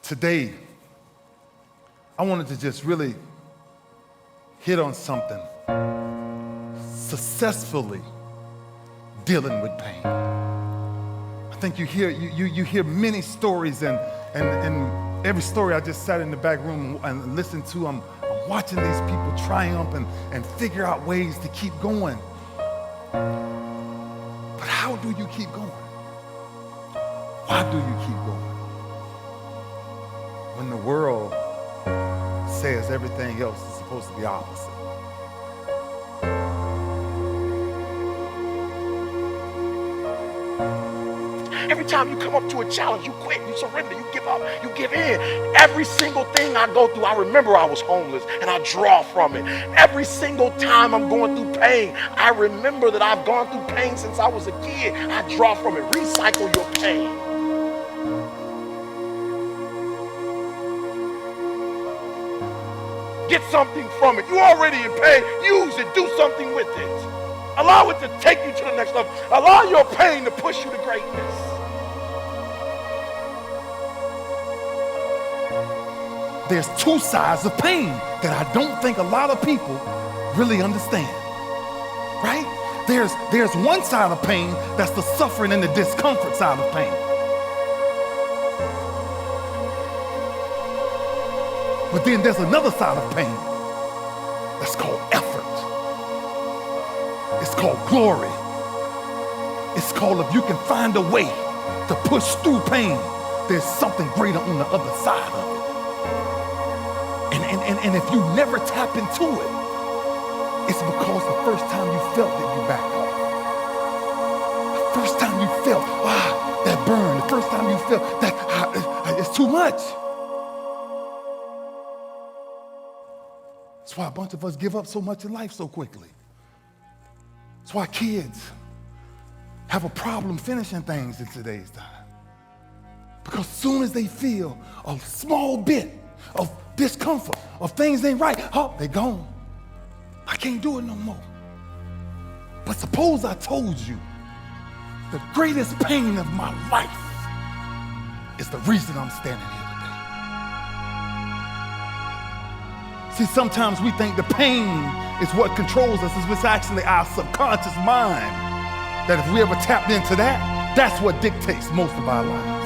Today, I wanted to just really hit on something. Successfully dealing with pain. I think you hear many stories, and every story I just sat in the back room and listened to. I'm watching these people triumph and figure out ways to keep going. But how do you keep going? Why do you keep going? When the world says everything else is supposed to be opposite. Every time you come up to a challenge, you quit, you surrender, you give up, you give in. Every single thing I go through, I remember I was homeless and I draw from it. Every single time I'm going through pain, I remember that I've gone through pain since I was a kid. I draw from it. Recycle your pain. Get something from it. You're already in pain. Use it. Do something with it. Allow it to take you to the next level. Allow your pain to push you to greatness. There's two sides of pain that I don't think a lot of people really understand, right? There's one side of pain that's the suffering and the discomfort side of pain. But then there's another side of pain that's called effort. It's called glory. It's called if you can find a way to push through pain, there's something greater on the other side of it. And if you never tap into it, it's because the first time you felt it, you backed off. The first time you felt, that burn. The first time you felt that it's too much. That's why a bunch of us give up so much in life so quickly. That's why kids have a problem finishing things in today's time. Because as soon as they feel a small bit of discomfort, of things ain't right, they're gone. I can't do it no more. But suppose I told you the greatest pain of my life is the reason I'm standing here today. See, sometimes we think the pain is what controls us. It's actually our subconscious mind that if we ever tapped into that, that's what dictates most of our lives.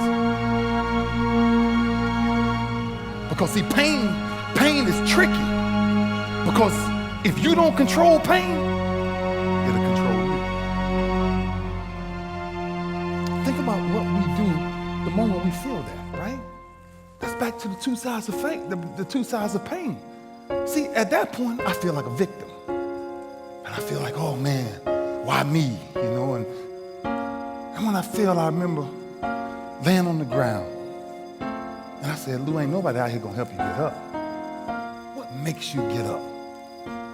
Because see, pain is tricky. Because if you don't control pain, it'll control you. Think about what we do the moment we feel that, right? That's back to the two sides of faith, the two sides of pain. See, at that point, I feel like a victim. And I feel like, oh man, why me? And when I remember laying on the ground. And I said, Lou, ain't nobody out here gonna help you get up. What makes you get up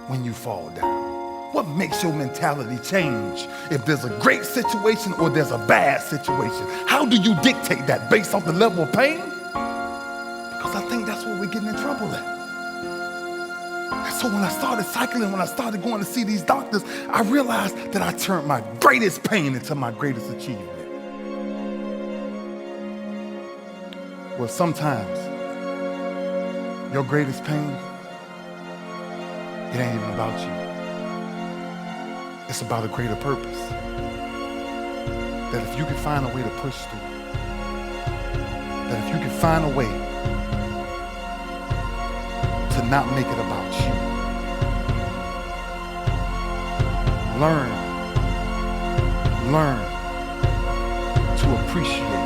when you fall down? What makes your mentality change if there's a great situation or there's a bad situation? How do you dictate that based off the level of pain? Because I think that's where we're getting in trouble at. And so when I started cycling, when I started going to see these doctors, I realized that I turned my greatest pain into my greatest achievement. Well, sometimes your greatest pain, it ain't even about you. It's about a greater purpose. That if you can find a way to push through, that if you can find a way to not make it about you, learn to appreciate